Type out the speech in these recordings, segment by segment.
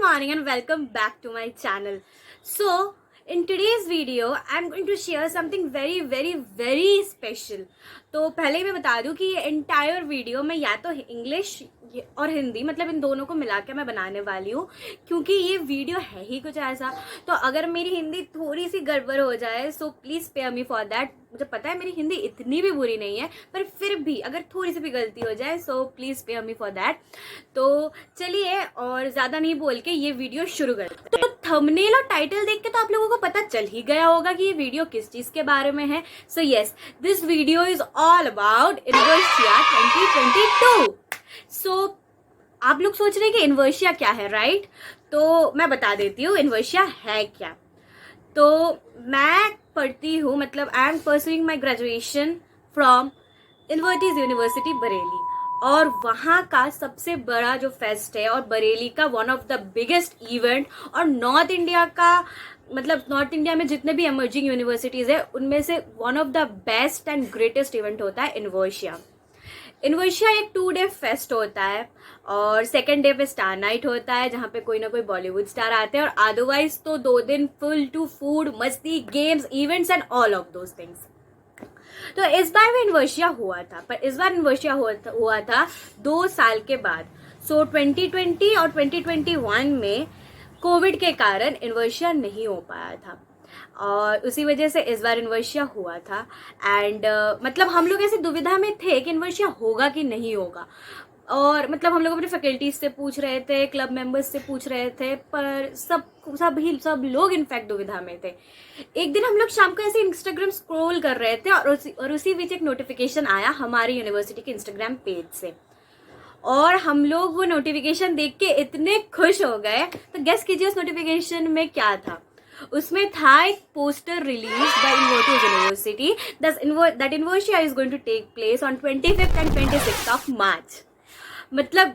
morning and welcome back to my channel. So in today's video I'm going to share something very special. तो पहले ही मैं बता दूं कि ये एंटायर वीडियो मैं या तो इंग्लिश और हिंदी मतलब इन दोनों को मिला के मैं बनाने वाली हूँ, क्योंकि ये वीडियो है ही कुछ ऐसा। तो अगर मेरी हिंदी थोड़ी सी गड़बड़ हो जाए so please spare me for that. मुझे पता है मेरी हिंदी इतनी भी बुरी नहीं है, पर फिर भी अगर थोड़ी सी भी गलती हो जाए so please spare me for that. तो चलिए और ज़्यादा नहीं बोल के ये वीडियो शुरू करते हैं। तो थंबनेल और टाइटल देख के तो आप लोगों को पता चल ही गया होगा कि ये वीडियो किस चीज़ के बारे में है। So yes, this video is all about Inversia 2022। So आप लोग सोच रहे हैं कि इनवर्शिया क्या है, राइट? तो मैं बता देती हूँ इनवर्शिया है क्या। तो मैं पढ़ती हूँ, मतलब I am pursuing my graduation from Invertis University Bareilly, और वहाँ का सबसे बड़ा जो फेस्ट है और बरेली का one of the biggest event, और नॉर्थ इंडिया का मतलब नॉर्थ इंडिया में जितने भी एमर्जिंग यूनिवर्सिटीज़ है उनमें से one of the best and greatest event होता है इनवर्शिया। इनवर्शिया एक 2 डे फेस्ट होता है, और सेकेंड डे पे स्टार नाइट होता है जहाँ पे कोई ना कोई बॉलीवुड स्टार आते हैं, और अदरवाइज तो 2 दिन फुल टू फूड, मस्ती, games, events and all of those things. तो इस बार भी इनवर्शिया हुआ था, पर इस बार इनवर्शिया हुआ था 2 साल के बाद। सो 2020 और 2021 में कोविड के कारण इनवर्शिया नहीं हो पाया था, और उसी वजह से इस बार इनवर्शिया हुआ था। एंड मतलब हम लोग ऐसी दुविधा में थे कि इनवर्शिया होगा कि नहीं होगा, और मतलब हम लोग अपने फैकल्टीज से पूछ रहे थे, क्लब मेंबर्स से पूछ रहे थे, पर सब लोग इनफैक्ट दुविधा में थे। एक दिन हम लोग शाम को ऐसे इंस्टाग्राम स्क्रॉल कर रहे थे और उसी बीच एक नोटिफिकेशन आया हमारी यूनिवर्सिटी के इंस्टाग्राम पेज से, और हम लोग वो नोटिफिकेशन देख के इतने खुश हो गए। तो गेस कीजिए उस नोटिफिकेशन में क्या था। उसमें था एक poster release by Invertis University that Inversia is going to take place on 25th and 26th of March. मतलब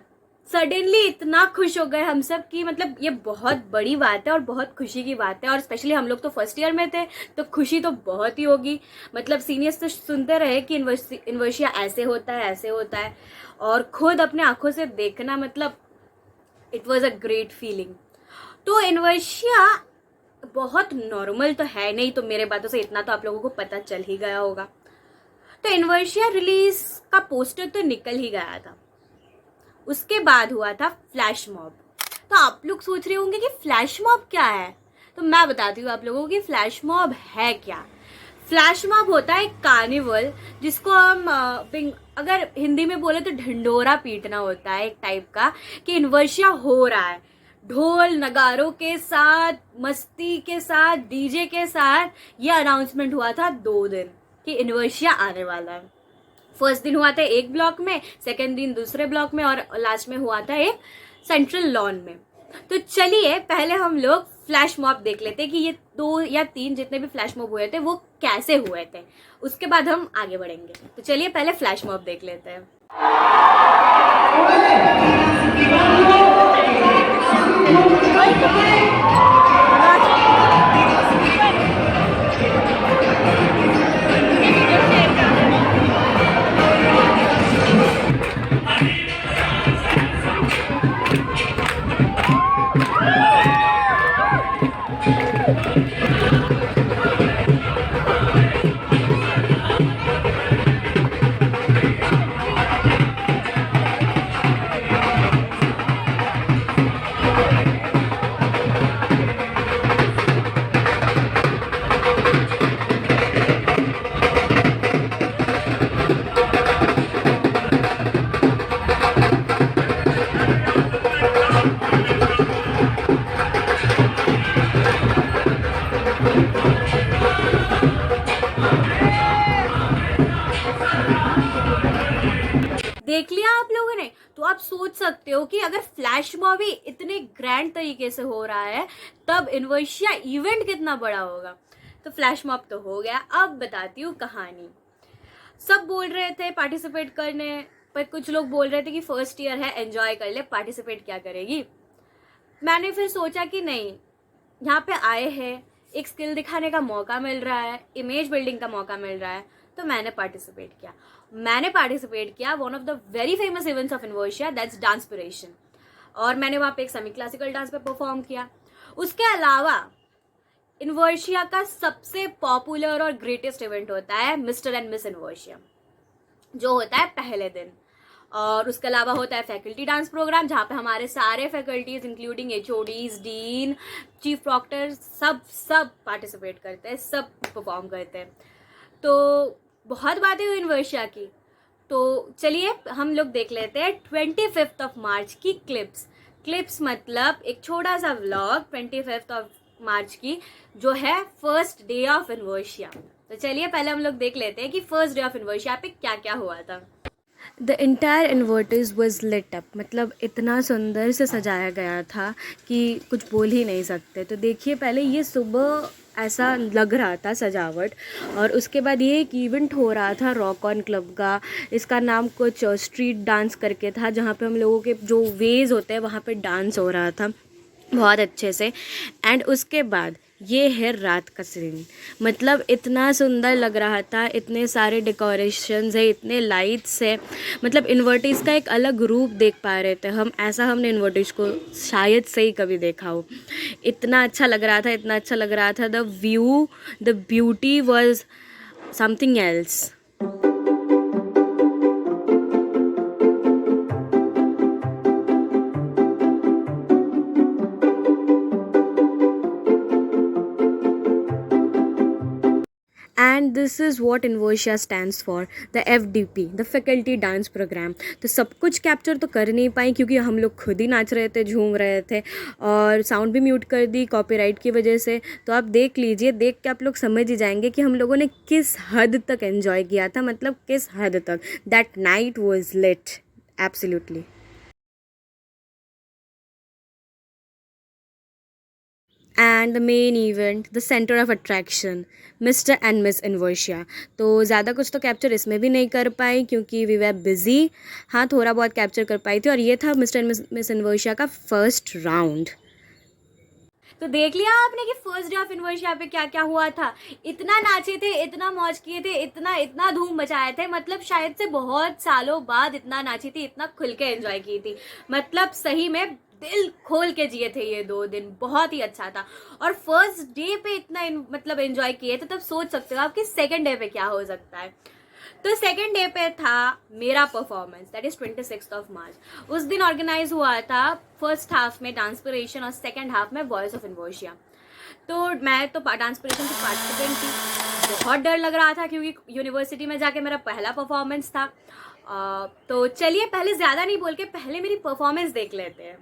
सडनली इतना खुश हो गए हम सब कि मतलब ये बहुत बड़ी बात है और बहुत खुशी की बात है, और स्पेशली हम लोग तो फर्स्ट ईयर में थे तो खुशी तो बहुत ही होगी। मतलब सीनियर्स तो सुनते रहे कि इनवर्शिया ऐसे होता है, और खुद अपने आंखों से देखना मतलब it was a great feeling. तो इनवर्शिया बहुत नॉर्मल तो है नहीं, तो मेरे बातों से इतना तो आप लोगों को पता चल ही गया होगा। तो इनवर्शिया रिलीज का पोस्टर तो निकल ही गया था। उसके बाद हुआ था फ्लैश मॉब। तो आप लोग सोच रहे होंगे कि फ्लैश मॉब क्या है, तो मैं बताती हूँ आप लोगों को कि फ्लैश मॉब है क्या। फ्लैश मॉब होता है एक कार्निवल, जिसको हम अगर हिंदी में बोले तो ढिंडोरा पीटना होता है एक टाइप का, कि इनवर्शिया हो रहा है, ढोल नगारों के साथ, मस्ती के साथ, डीजे के साथ। ये अनाउंसमेंट हुआ था 2 दिन कि इनवर्शिया आने वाला है। फर्स्ट दिन हुआ था एक ब्लॉक में, सेकेंड दिन दूसरे ब्लॉक में, और लास्ट में हुआ था एक सेंट्रल लॉन में। तो चलिए पहले हम लोग फ्लैश मॉब देख लेते हैं कि ये 2 या 3 जितने भी फ्लैश मॉब हुए थे वो कैसे हुए थे, उसके बाद हम आगे बढ़ेंगे। तो चलिए पहले फ्लैश मॉब देख लेते हैं। देख लिया आप लोगों ने? तो आप सोच सकते हो कि अगर फ्लैश मॉब ही इतने ग्रैंड तरीके से हो रहा है तब इनवर्शिया इवेंट कितना बड़ा होगा। तो फ्लैश मॉब तो हो गया, अब बताती हूँ कहानी। सब बोल रहे थे पार्टिसिपेट करने, पर कुछ लोग बोल रहे थे कि फर्स्ट ईयर है एंजॉय कर ले, पार्टिसिपेट क्या करेगी। मैंने फिर सोचा कि नहीं, यहाँ पे आए हैं, एक स्किल दिखाने का मौका मिल रहा है, इमेज बिल्डिंग का मौका मिल रहा है, तो मैंने पार्टिसिपेट किया। One of the very famous events of Inversia, that's Danspiration. और मैंने वहाँ पे एक सेमी क्लासिकल डांस पे परफॉर्म किया। उसके अलावा इनवर्शिया का सबसे पॉपुलर और ग्रेटेस्ट इवेंट होता है मिस्टर एंड मिस इनवर्शिया, जो होता है पहले दिन। और उसके अलावा होता है फैकल्टी डांस प्रोग्राम, जहाँ पे हमारे सारे faculties including HODs, dean, chief proctor सब पार्टिसिपेट करते हैं, सब परफॉर्म करते हैं। तो बहुत बातें हुई इनवर्शिया की, तो चलिए हम लोग देख लेते हैं 25 मार्च की क्लिप्स मतलब एक छोटा सा व्लॉग 25 मार्च की, जो है फर्स्ट डे ऑफ इनवर्शिया। तो चलिए पहले हम लोग देख लेते हैं कि फर्स्ट डे ऑफ इनवर्शिया पे क्या क्या हुआ था। The entire Invertis was lit up, मतलब इतना सुंदर से सजाया गया था कि कुछ बोल ही नहीं सकते। तो देखिए पहले ये सुबह ऐसा लग रहा था सजावट, और उसके बाद ये एक इवेंट हो रहा था रॉक ऑन क्लब का। इसका नाम कुछ स्ट्रीट डांस करके था, जहाँ पे हम लोगों के जो वेज होते हैं वहाँ पे डांस हो रहा था बहुत अच्छे से। एंड उसके बाद ये है रात का सीन, मतलब इतना सुंदर लग रहा था, इतने सारे डेकोरेशंस है, इतने लाइट्स है, मतलब इन्वर्टिस का एक अलग रूप देख पा रहे थे हम। ऐसा हमने इन्वर्टिस को शायद से ही कभी देखा हो। इतना अच्छा लग रहा था, इतना अच्छा लग रहा था। The view, the beauty was something else. And this is what Inversia stands for, the FDP, the faculty dance program. तो सब कुछ कैप्चर तो कर नहीं पाई क्योंकि हम लोग खुद ही नाच रहे थे, झूम रहे थे, और साउंड भी म्यूट कर दी कॉपीराइट की वजह से। तो आप देख लीजिए, देख के आप लोग समझ ही जाएंगे कि हम लोगों ने किस हद तक एन्जॉय किया था, मतलब किस हद तक। That night was lit absolutely. And the main event, the centre of attraction, mister and miss Inversia. तो ज़्यादा कुछ तो कैप्चर इसमें भी नहीं कर पाई क्योंकि वी वर बिजी। हाँ, थोड़ा बहुत कैप्चर कर पाई थी, और ये था मिस्टर एंड मिस इनवर्शिया का फर्स्ट राउंड। तो देख लिया आपने कि फर्स्ट डे ऑफ इनवर्शिया पे क्या क्या हुआ था। इतना नाचे थे, इतना मौज किए थे, इतना इतना धूम मचाए थे, मतलब शायद से बहुत सालों बाद इतना नाची थी, इतना खुल के एंजॉय की थी। मतलब सही में दिल खोल के जिए थे ये 2 दिन, बहुत ही अच्छा था। और फर्स्ट डे पे इतना मतलब एंजॉय किए थे, तब सोच सकते हो आप कि सेकेंड डे पे क्या हो सकता है। तो सेकेंड डे पे था मेरा परफॉर्मेंस, दैट इज 26 मार्च। उस दिन ऑर्गेनाइज हुआ था फर्स्ट हाफ में डांसपिरेशन और सेकेंड हाफ में वॉइस ऑफ इनवर्शिया। तो मैं तो डांसपिरेशन की पार्टिसिपेंट थी। बहुत डर लग रहा था क्योंकि यूनिवर्सिटी में जाके मेरा पहला परफॉर्मेंस था। तो चलिए पहले ज़्यादा नहीं बोल के पहले मेरी परफॉर्मेंस देख लेते हैं।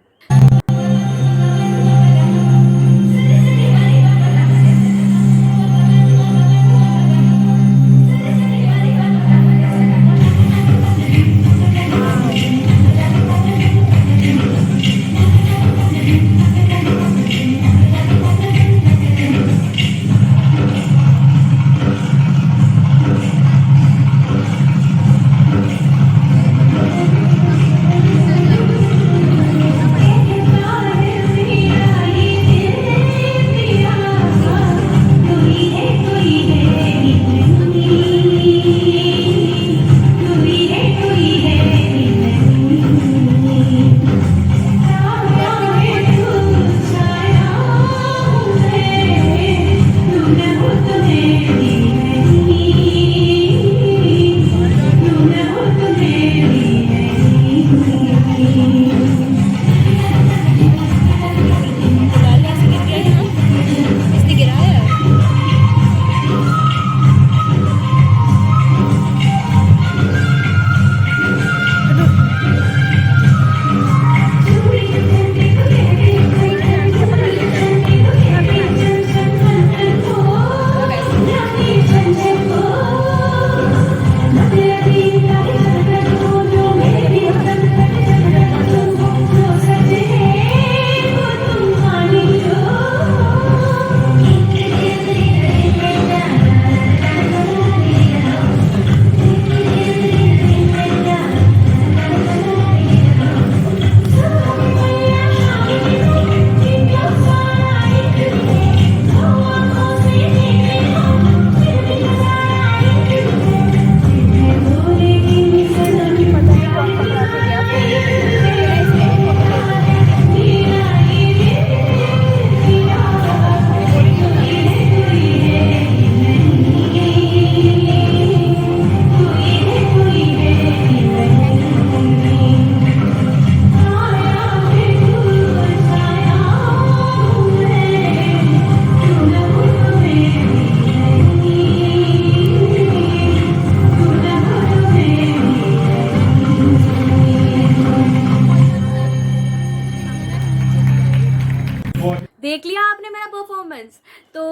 देख लिया आपने मेरा परफॉर्मेंस। तो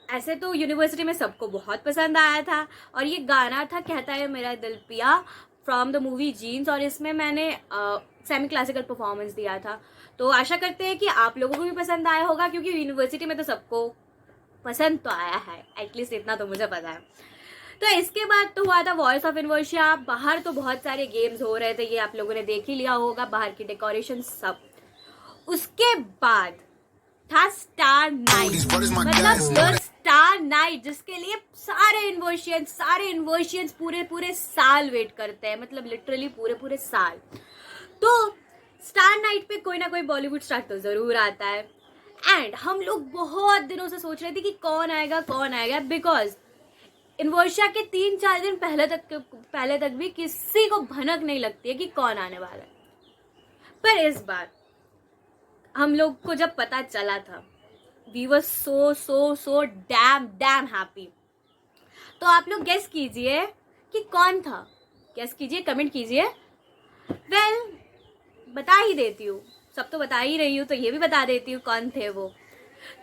ऐसे तो यूनिवर्सिटी में सबको बहुत पसंद आया था, और ये गाना था कहता है मेरा दिल पिया फ्रॉम द मूवी जीन्स, और इसमें मैंने सेमी क्लासिकल परफॉर्मेंस दिया था। तो आशा करते हैं कि आप लोगों को भी पसंद आया होगा, क्योंकि यूनिवर्सिटी में तो सबको पसंद तो आया है, एटलीस्ट इतना तो मुझे पता है। तो इसके बाद तो हुआ था वॉइस ऑफ इनवर्शिया। बाहर तो बहुत सारे गेम्स हो रहे थे, ये आप लोगों ने देख ही लिया होगा, बाहर की डेकोरेशन सब। उसके बाद था स्टार नाइट, मतलब स्टार नाइट जिसके लिए सारे इन्वर्शियंस पूरे साल वेट करते हैं, मतलब लिटरली पूरे साल। तो स्टार नाइट पे कोई ना कोई बॉलीवुड स्टार तो जरूर आता है, एंड हम लोग बहुत दिनों से सोच रहे थे कि कौन आएगा, बिकॉज इनवर्शिया के 3-4 दिन पहले तक भी किसी को भनक नहीं लगती है कि कौन आने वाला है। पर इस बार हम लोग को जब पता चला था, we were so damn happy. तो आप लोग गेस कीजिए कि कौन था, गेस कीजिए, कमेंट कीजिए। वेल, बता ही देती हूँ, सब तो बता ही रही हूँ, तो ये भी बता देती हूँ कौन थे वो।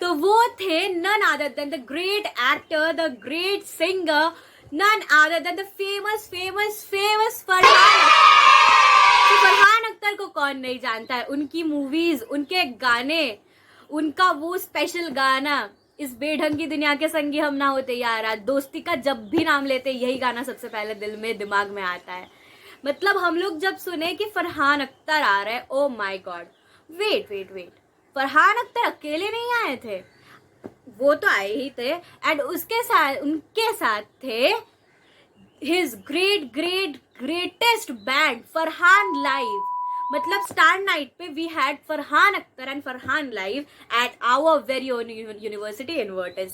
तो वो थे none other than the great actor, the great singer, none other than the famous Farhan Akhtar को कौन नहीं जानता है। उनकी मूवीज, उनके गाने, उनका वो स्पेशल गाना इस बेढंग की दुनिया के संगी हम ना होते यारा, दोस्ती का जब भी नाम लेते यही गाना सबसे पहले दिमाग में आता है। मतलब हम लोग जब सुने कि फरहान अख्तर आ रहा है, oh my God. Wait, Farhan Akhtar अकेले नहीं आए थे, वो तो आए ही थे, एंड उनके साथ थे his greatest band Farhan live. मतलब स्टार नाइट पे we had Farhan Akhtar and Farhan live at our very own university Invertis.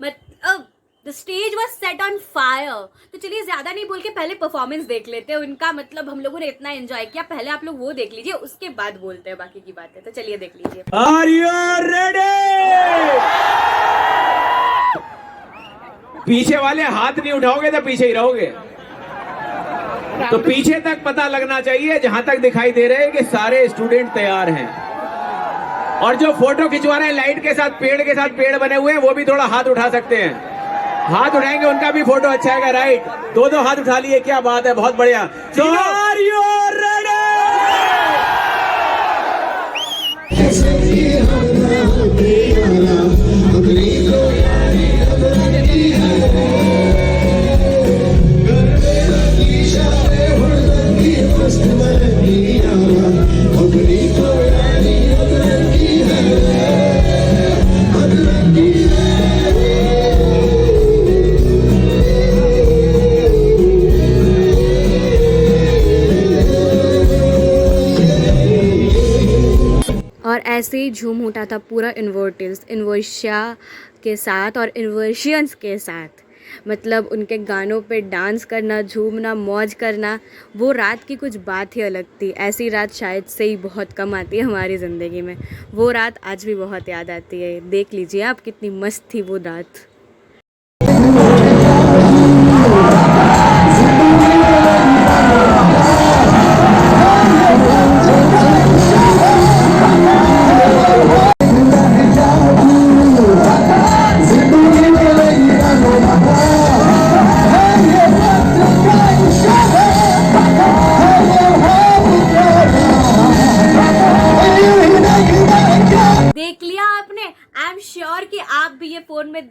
मतलब the stage was set on fire. तो चलिए ज्यादा नहीं बोल के पहले परफॉर्मेंस देख लेते हैं उनका। मतलब हम लोगों ने इतना एंजॉय किया, पहले आप लोग वो देख लीजिए, उसके बाद बोलते हैं बाकी की बातें। तो चलिए देख लीजिए। Are you ready? पीछे वाले हाथ नहीं उठाओगे तो पीछे ही रहोगे, तो पीछे तक पता लगना चाहिए, जहां तक दिखाई दे रहे हैं कि सारे स्टूडेंट तैयार हैं। और जो फोटो खिंचवा रहे हैं लाइट के साथ, पेड़ बने हुए हैं, वो भी थोड़ा हाथ उठा सकते हैं। हाथ उठाएंगे उनका भी फोटो अच्छा आएगा। राइट, दो हाथ उठा लिए, क्या बात है, बहुत बढ़िया। So are you ready? और ऐसे ही झूम उठा था पूरा इनवर्शिया के साथ और इनवर्शियंस के साथ। मतलब उनके गानों पे डांस करना, झूमना, मौज करना, वो रात की कुछ बात ही अलग थी। ऐसी रात शायद से ही बहुत कम आती है हमारी ज़िंदगी में। वो रात आज भी बहुत याद आती है। देख लीजिए आप, कितनी मस्त थी वो रात। देख लिया आपने। आई एम श्योर कि आप भी ये फोन में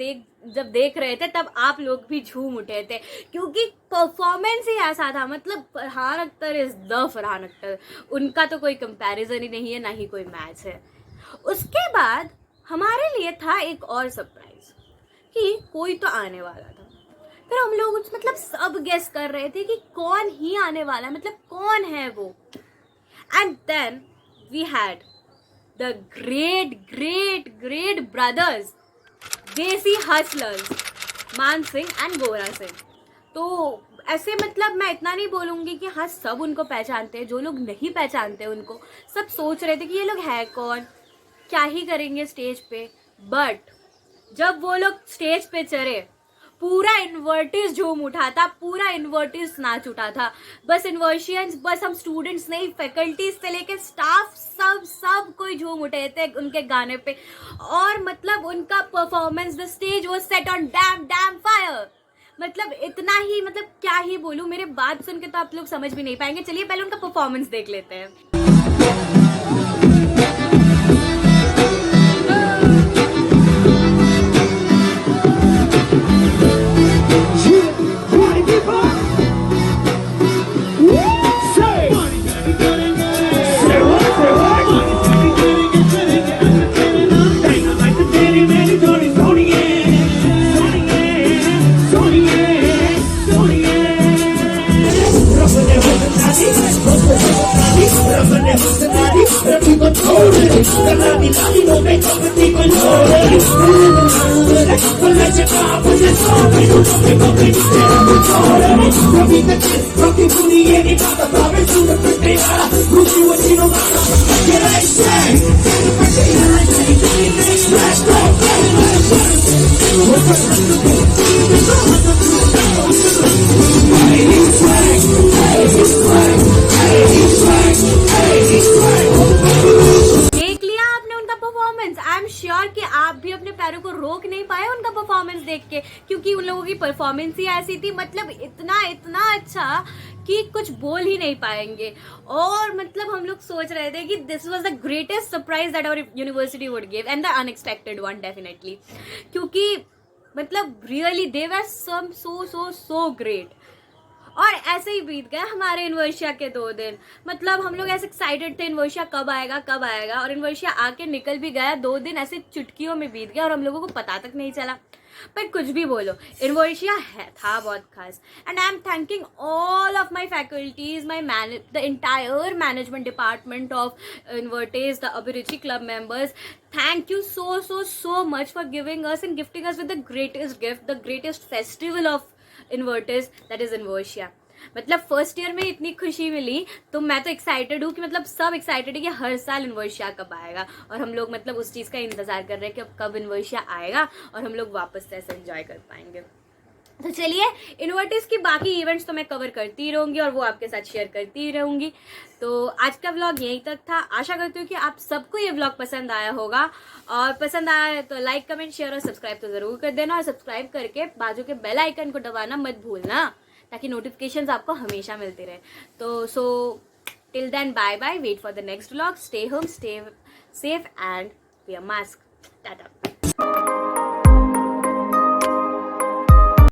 जब देख रहे थे तब आप लोग भी झूम उठे थे, क्योंकि परफॉर्मेंस ही ऐसा था। मतलब फरहान अख्तर इज द फरहान अख्तर, उनका तो कोई कंपैरिजन ही नहीं है, ना ही कोई मैच है। उसके बाद हमारे लिए था एक और सरप्राइज कि कोई तो आने वाला था। फिर हम लोग मतलब सब गेस कर रहे थे कि कौन ही आने वाला है, मतलब कौन है वो। And then we had the great brothers, Desi hustlers, Maan Singh and गोरा सिंह। तो ऐसे मतलब मैं इतना नहीं बोलूँगी कि हाँ सब उनको पहचानते हैं। जो लोग नहीं पहचानते उनको सब सोच रहे थे कि ये लोग है कौन, क्या ही करेंगे स्टेज पे। बट जब वो लोग स्टेज पे चढ़े, पूरा इन्वर्टिस झूम उठा था, पूरा इन्वर्टिस नाच उठा था। बस इन्वर्शियंस, बस हम स्टूडेंट्स नहीं, फैकल्टीज से लेके स्टाफ सब कोई झूम उठे थे उनके गाने पे। और मतलब उनका performance, the stage was set on dam fire. मतलब इतना ही, मतलब क्या ही बोलूं, मेरे बात सुन के तो आप लोग समझ भी नहीं पाएंगे। चलिए पहले उनका परफॉर्मेंस देख लेते हैं। देख लिया आपने उनका परफॉर्मेंस। आई एम श्योर कि आप भी अपने पैरों को रोक नहीं पाए उनका परफॉर्मेंस देख के, क्योंकि उन लोगों की परफॉर्मेंस ही ऐसी थी, मतलब इतना अच्छा कि कुछ बोल ही नहीं पाएंगे। और मतलब हम लोग सोच रहे थे कि this was the greatest surprise that our university would give, and the unexpected one definitely, क्योंकि मतलब really they were some so great. और ऐसे ही बीत गए हमारे इन्वर्शिया के 2 दिन। मतलब हम लोग ऐसे एक्साइटेड थे इन्वर्शिया कब आएगा, और इन्वर्शिया आके निकल भी गया। 2 दिन ऐसे चुटकियों में बीत गया और हम लोगों को पता तक नहीं चला। पर कुछ भी बोलो, इन्वर्शिया था बहुत खास। And I am thanking all of my faculties, the entire management department of Invertis, the Abhiruchi club members. Thank you so much for giving us and gifting us with the greatest gift, the greatest festival of Inverters, that is Inversia. मतलब first year में इतनी खुशी मिली तो मैं तो excited हूँ कि मतलब सब एक्साइटेड है कि हर साल इन्वर्शिया कब आएगा, और हम लोग मतलब उस चीज़ का इंतजार कर रहे हैं कि अब कब इन्वर्शिया आएगा और हम लोग वापस से ऐसे एंजॉय कर पाएंगे। तो चलिए, इन्वर्टिस की बाकी इवेंट्स तो मैं कवर करती रहूँगी और वो आपके साथ शेयर करती रहूँगी। तो आज का व्लॉग यहीं तक था। आशा करती हूँ कि आप सबको ये व्लॉग पसंद आया होगा, और पसंद आया तो लाइक, कमेंट, शेयर और सब्सक्राइब तो ज़रूर कर देना, और सब्सक्राइब करके बाजू के बेल आइकन को दबाना मत भूलना, ताकि नोटिफिकेशंस आपको हमेशा मिलते रहे। तो so till then, bye bye, wait for the next vlog, stay home, stay safe and wear mask. Tata.